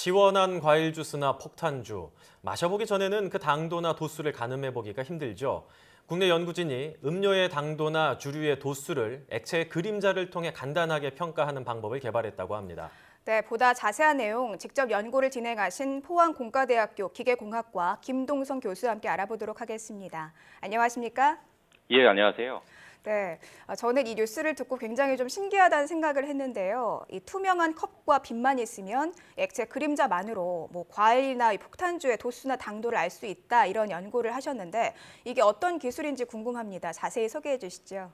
시원한 과일 주스나 폭탄주, 마셔보기 전에는 그 당도나 도수를 가늠해보기가 힘들죠. 국내 연구진이 음료의 당도나 주류의 도수를 액체의 그림자를 통해 간단하게 평가하는 방법을 개발했다고 합니다. 네, 보다 자세한 내용 직접 연구를 진행하신 포항공과대학교 기계공학과 김동성 교수와 함께 알아보도록 하겠습니다. 안녕하십니까? 예, 안녕하세요. 네, 저는 이 뉴스를 듣고 굉장히 좀 신기하다는 생각을 했는데요. 이 투명한 컵과 빛만 있으면 액체 그림자만으로 과일이나 이 폭탄주의 도수나 당도를 알 수 있다 이런 연구를 하셨는데 이게 어떤 기술인지 궁금합니다. 자세히 소개해 주시죠.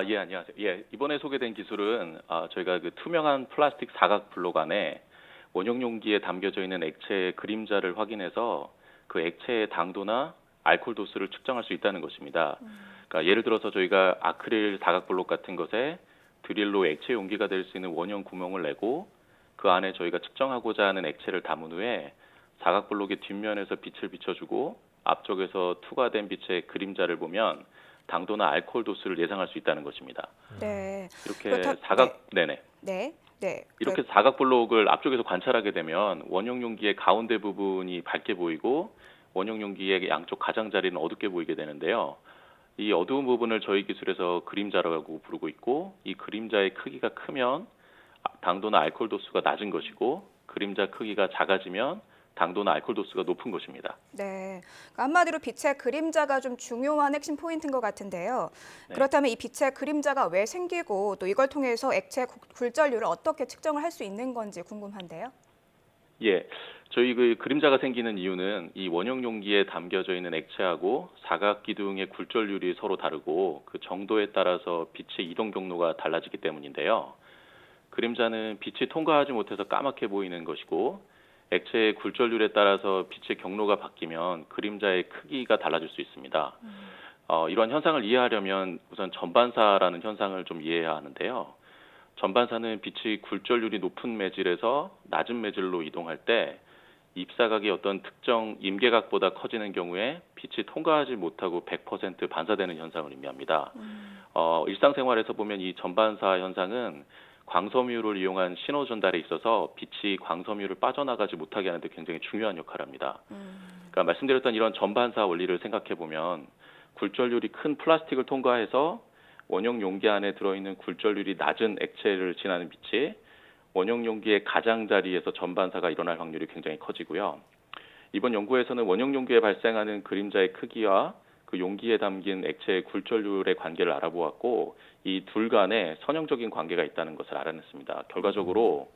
예, 안녕하세요. 예, 이번에 소개된 기술은 저희가 그 투명한 플라스틱 사각 블록 안에 원형 용기에 담겨져 있는 액체의 그림자를 확인해서 그 액체의 당도나 알코올 도수를 측정할 수 있다는 것입니다. 그러니까 예를 들어서 저희가 아크릴 사각 블록 같은 것에 드릴로 액체 용기가 될 수 있는 원형 구멍을 내고 그 안에 저희가 측정하고자 하는 액체를 담은 후에 사각 블록의 뒷면에서 빛을 비춰주고 앞쪽에서 투과된 빛의 그림자를 보면 당도나 알코올 도수를 예상할 수 있다는 것입니다. 네. 이렇게 사각, 네네. 네. 이렇게 사각 블록을 앞쪽에서 관찰하게 되면 원형 용기의 가운데 부분이 밝게 보이고 원형 용기의 양쪽 가장자리는 어둡게 보이게 되는데요. 이 어두운 부분을 저희 기술에서 그림자라고 부르고 있고 이 그림자의 크기가 크면 당도나 알코올 도수가 낮은 것이고 그림자 크기가 작아지면 당도나 알코올 도수가 높은 것입니다. 네, 그러니까 한마디로 빛의 그림자가 좀 중요한 핵심 포인트인 것 같은데요. 네. 그렇다면 이 빛의 그림자가 왜 생기고 또 이걸 통해서 액체 굴절률을 어떻게 측정을 할 수 있는 건지 궁금한데요. 예, 저희 그 그림자가 생기는 이유는 이 원형 용기에 담겨져 있는 액체하고 사각 기둥의 굴절률이 서로 다르고 그 정도에 따라서 빛의 이동 경로가 달라지기 때문인데요. 그림자는 빛이 통과하지 못해서 까맣게 보이는 것이고 액체의 굴절률에 따라서 빛의 경로가 바뀌면 그림자의 크기가 달라질 수 있습니다. 이러한 현상을 이해하려면 우선 전반사라는 현상을 좀 이해해야 하는데요. 전반사는 빛이 굴절률이 높은 매질에서 낮은 매질로 이동할 때 입사각이 어떤 특정 임계각보다 커지는 경우에 빛이 통과하지 못하고 100% 반사되는 현상을 의미합니다. 일상생활에서 보면 이 전반사 현상은 광섬유를 이용한 신호 전달에 있어서 빛이 광섬유를 빠져나가지 못하게 하는데 굉장히 중요한 역할을 합니다. 그러니까 말씀드렸던 이런 전반사 원리를 생각해 보면 굴절률이 큰 플라스틱을 통과해서 원형 용기 안에 들어있는 굴절률이 낮은 액체를 지나는 빛이 원형 용기의 가장자리에서 전반사가 일어날 확률이 굉장히 커지고요. 이번 연구에서는 원형 용기에 발생하는 그림자의 크기와 그 용기에 담긴 액체의 굴절률의 관계를 알아보았고 이 둘 간에 선형적인 관계가 있다는 것을 알아냈습니다. 결과적으로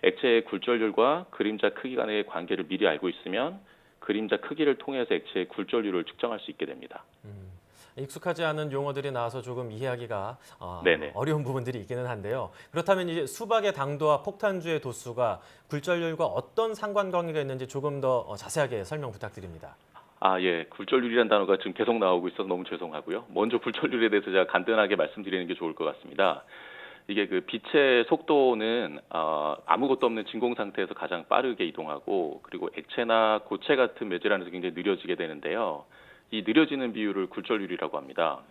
액체의 굴절률과 그림자 크기 간의 관계를 미리 알고 있으면 그림자 크기를 통해서 액체의 굴절률을 측정할 수 있게 됩니다. 익숙하지 않은 용어들이 나와서 조금 이해하기가 네네. 어려운 부분들이 있기는 한데요. 그렇다면 이제 수박의 당도와 폭탄주의 도수가 굴절률과 어떤 상관관계가 있는지 조금 더 자세하게 설명 부탁드립니다. 예. 굴절률이라는 단어가 지금 계속 나오고 있어서 너무 죄송하고요. 먼저 굴절률에 대해서 제가 간단하게 말씀드리는 게 좋을 것 같습니다. 이게 그 빛의 속도는 아무것도 없는 진공 상태에서 가장 빠르게 이동하고 그리고 액체나 고체 같은 매질 안에서 굉장히 느려지게 되는데요. 이 느려지는 비율을 굴절률이라고 합니다.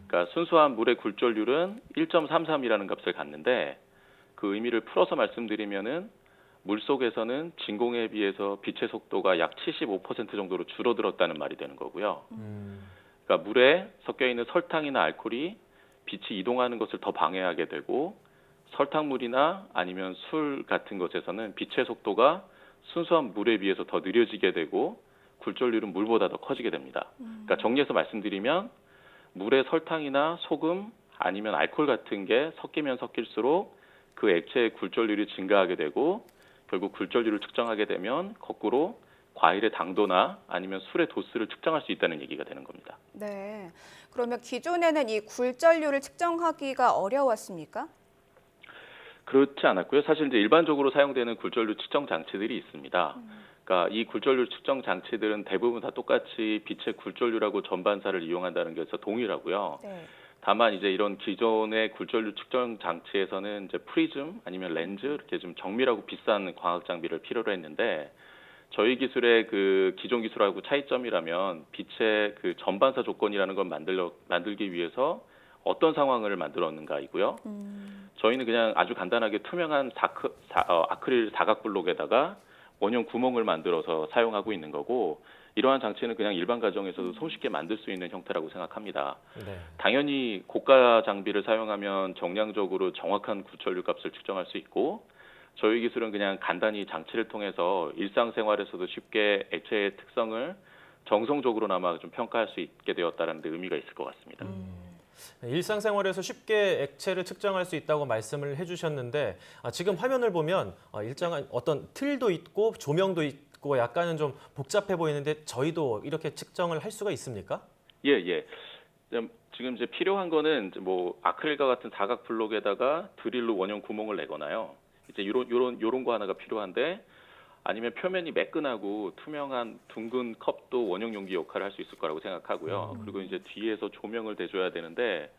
그러니까 순수한 물의 굴절률은 1.33이라는 값을 갖는데 그 의미를 풀어서 말씀드리면은 물속에서는 진공에 비해서 빛의 속도가 약 75% 정도로 줄어들었다는 말이 되는 거고요. 그러니까 물에 섞여 있는 설탕이나 알코올이 빛이 이동하는 것을 더 방해하게 되고 설탕물이나 아니면 술 같은 것에서는 빛의 속도가 순수한 물에 비해서 더 느려지게 되고 굴절률은 물보다 더 커지게 됩니다. 그러니까 정리해서 말씀드리면 물에 설탕이나 소금 아니면 알코올 같은 게 섞이면 섞일수록 그 액체의 굴절률이 증가하게 되고 결국 굴절률을 측정하게 되면 거꾸로 과일의 당도나 아니면 술의 도수를 측정할 수 있다는 얘기가 되는 겁니다. 네, 그러면 기존에는 이 굴절률을 측정하기가 어려웠습니까? 그렇지 않았고요. 사실 이제 일반적으로 사용되는 굴절률 측정 장치들이 있습니다. 그러니까 이 굴절률 측정 장치들은 대부분 다 똑같이 빛의 굴절률하고 전반사를 이용한다는 것에서 동일하고요. 네. 다만 이제 이런 기존의 굴절률 측정 장치에서는 이제 프리즘 아니면 렌즈 이렇게 좀 정밀하고 비싼 광학 장비를 필요로 했는데 저희 기술의 그 기존 기술하고 차이점이라면 빛의 그 전반사 조건이라는 걸 만들기 위해서 어떤 상황을 만들었는가이고요. 저희는 그냥 아주 간단하게 투명한 아크릴 사각 블록에다가 원형 구멍을 만들어서 사용하고 있는 거고 이러한 장치는 그냥 일반 가정에서도 손쉽게 만들 수 있는 형태라고 생각합니다. 네. 당연히 고가 장비를 사용하면 정량적으로 정확한 굴절률 값을 측정할 수 있고 저희 기술은 그냥 간단히 장치를 통해서 일상생활에서도 쉽게 액체의 특성을 정성적으로나마 좀 평가할 수 있게 되었다는 데 의미가 있을 것 같습니다. 일상생활에서 쉽게 액체를 측정할 수 있다고 말씀을 해주셨는데 지금 화면을 보면 일정한 어떤 틀도 있고 조명도 있고 약간은 좀 복잡해 보이는데 저희도 이렇게 측정을 할 수가 있습니까? 예, 예. 지금 이제 필요한 거는 이제 뭐 아크릴과 같은 사각 블록에다가 드릴로 원형 구멍을 내거나요. 이제 요런 거 하나가 필요한데 아니면 표면이 매끈하고 투명한 둥근 컵도 원형 용기 역할을 할 수 있을 거라고 생각하고요. 그리고 이제 뒤에서 조명을 대줘야 되는데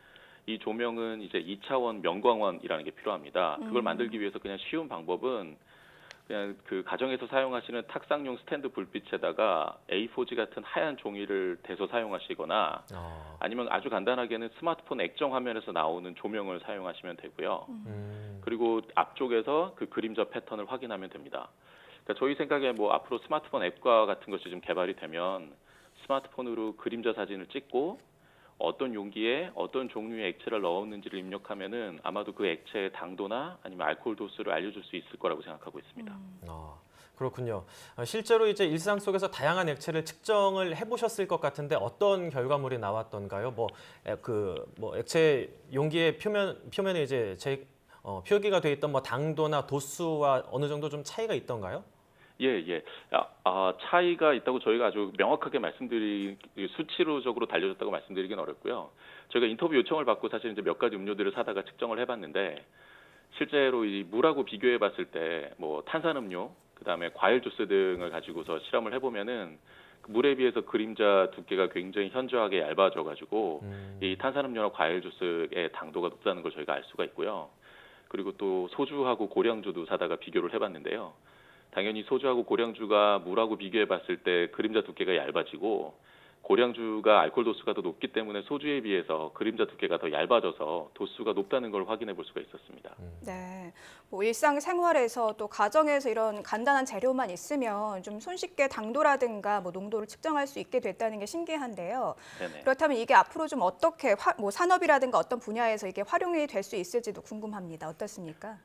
이 조명은 이제 2차원 명광원이라는 게 필요합니다. 그걸 만들기 위해서 그냥 쉬운 방법은 그냥 그 가정에서 사용하시는 탁상용 스탠드 불빛에다가 A4지 같은 하얀 종이를 대서 사용하시거나 아니면 아주 간단하게는 스마트폰 액정 화면에서 나오는 조명을 사용하시면 되고요. 그리고 앞쪽에서 그 그림자 패턴을 확인하면 됩니다. 그러니까 저희 생각에 뭐 앞으로 스마트폰 앱과 같은 것이 좀 개발이 되면 스마트폰으로 그림자 사진을 찍고 어떤 용기에 어떤 종류의 액체를 넣었는지를 입력하면은 아마도 그 액체의 당도나 아니면 알코올 도수를 알려줄 수 있을 거라고 생각하고 있습니다. 그렇군요. 실제로 이제 일상 속에서 다양한 액체를 측정을 해보셨을 것 같은데 어떤 결과물이 나왔던가요? 뭐 액체 용기의 표면에 이제 표기가 돼 있던 뭐 당도나 도수와 어느 정도 좀 차이가 있던가요? 예. 차이가 있다고 저희가 아주 명확하게 수치로적으로 달려졌다고 말씀드리긴 어렵고요. 저희가 인터뷰 요청을 받고 사실 이제 몇 가지 음료들을 사다가 측정을 해봤는데 실제로 이 물하고 비교해봤을 때 뭐 탄산음료, 그다음에 과일 주스 등을 가지고서 실험을 해보면은 그 물에 비해서 그림자 두께가 굉장히 현저하게 얇아져가지고 이 탄산음료나 과일 주스의 당도가 높다는 걸 저희가 알 수가 있고요. 그리고 또 소주하고 고량주도 사다가 비교를 해봤는데요. 당연히 소주하고 고량주가 물하고 비교해봤을 때 그림자 두께가 얇아지고 고량주가 알코올 도수가 더 높기 때문에 소주에 비해서 그림자 두께가 더 얇아져서 도수가 높다는 걸 확인해 볼 수가 있었습니다. 네, 뭐 일상생활에서 또 가정에서 이런 간단한 재료만 있으면 좀 손쉽게 당도라든가 뭐 농도를 측정할 수 있게 됐다는 게 신기한데요. 네네. 그렇다면 이게 앞으로 좀 어떻게 뭐 산업이라든가 어떤 분야에서 이게 활용이 될 수 있을지도 궁금합니다. 어떻습니까?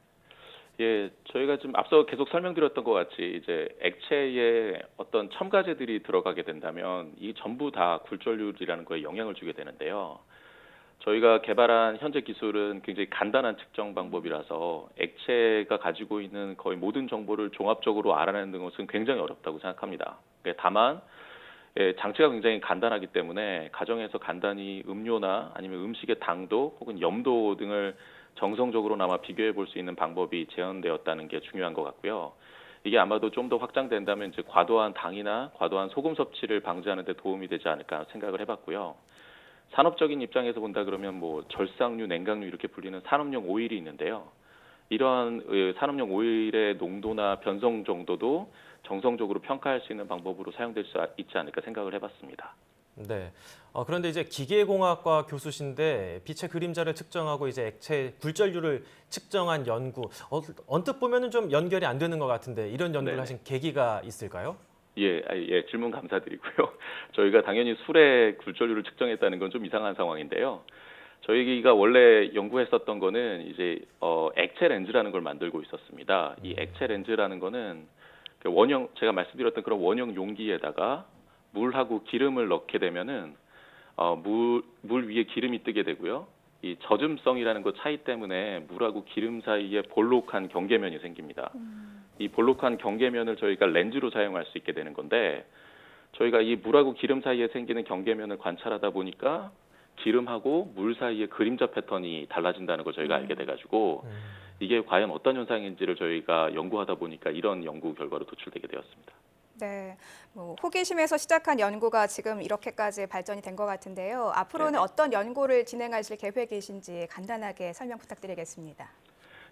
예, 저희가 지금 앞서 계속 설명드렸던 것 같이 이제 액체에 어떤 첨가제들이 들어가게 된다면 이 전부 다 굴절률이라는 거에 영향을 주게 되는데요. 저희가 개발한 현재 기술은 굉장히 간단한 측정 방법이라서 액체가 가지고 있는 거의 모든 정보를 종합적으로 알아내는 것은 굉장히 어렵다고 생각합니다. 다만 장치가 굉장히 간단하기 때문에 가정에서 간단히 음료나 아니면 음식의 당도 혹은 염도 등을 정성적으로나마 비교해 볼 수 있는 방법이 제언되었다는 게 중요한 것 같고요. 이게 아마도 좀 더 확장된다면 이제 과도한 당이나 과도한 소금 섭취를 방지하는 데 도움이 되지 않을까 생각을 해봤고요. 산업적인 입장에서 본다 그러면 뭐 절삭류, 냉각류 이렇게 불리는 산업용 오일이 있는데요. 이러한 산업용 오일의 농도나 변성 정도도 정성적으로 평가할 수 있는 방법으로 사용될 수 있지 않을까 생각을 해봤습니다. 네. 그런데 이제 기계공학과 교수신데 빛의 그림자를 측정하고 이제 액체 굴절률을 측정한 연구, 언뜻 보면은 좀 연결이 안 되는 것 같은데 이런 연구를 네네. 하신 계기가 있을까요? 예, 질문 감사드리고요. 저희가 당연히 술의 굴절률을 측정했다는 건 좀 이상한 상황인데요. 저희가 원래 연구했었던 거는 이제 액체 렌즈라는 걸 만들고 있었습니다. 이 액체 렌즈라는 거는 제가 말씀드렸던 그런 원형 용기에다가 물하고 기름을 넣게 되면은 물 위에 기름이 뜨게 되고요. 이 젖음성이라는 것 차이 때문에 물하고 기름 사이에 볼록한 경계면이 생깁니다. 이 볼록한 경계면을 저희가 렌즈로 사용할 수 있게 되는 건데 저희가 이 물하고 기름 사이에 생기는 경계면을 관찰하다 보니까 기름하고 물 사이의 그림자 패턴이 달라진다는 걸 저희가 알게 돼가지고 이게 과연 어떤 현상인지를 저희가 연구하다 보니까 이런 연구 결과로 도출되게 되었습니다. 네, 뭐 호기심에서 시작한 연구가 지금 이렇게까지 발전이 된 것 같은데요. 앞으로는 네네. 어떤 연구를 진행하실 계획이신지 간단하게 설명 부탁드리겠습니다.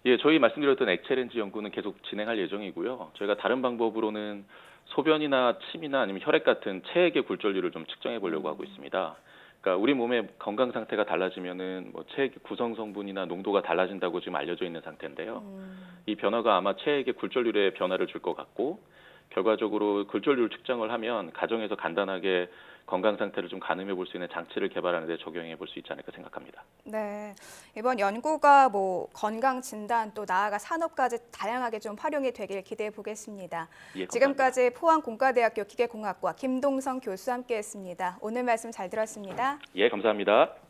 예, 저희 말씀드렸던 액체 렌즈 연구는 계속 진행할 예정이고요. 저희가 다른 방법으로는 소변이나 침이나 아니면 혈액 같은 체액의 굴절률을 좀 측정해 보려고 하고 있습니다. 그러니까 우리 몸의 건강 상태가 달라지면은 뭐 체액 구성 성분이나 농도가 달라진다고 지금 알려져 있는 상태인데요. 이 변화가 아마 체액의 굴절률에 변화를 줄 것 같고 결과적으로 굴절률 측정을 하면 가정에서 간단하게 건강 상태를 좀 가늠해 볼 수 있는 장치를 개발하는 데 적용해 볼 수 있지 않을까 생각합니다. 네, 이번 연구가 뭐 건강 진단 또 나아가 산업까지 다양하게 좀 활용이 되길 기대해 보겠습니다. 예, 감사합니다. 지금까지 포항공과대학교 기계공학과 김동성 교수와 함께했습니다. 오늘 말씀 잘 들었습니다. 예, 감사합니다.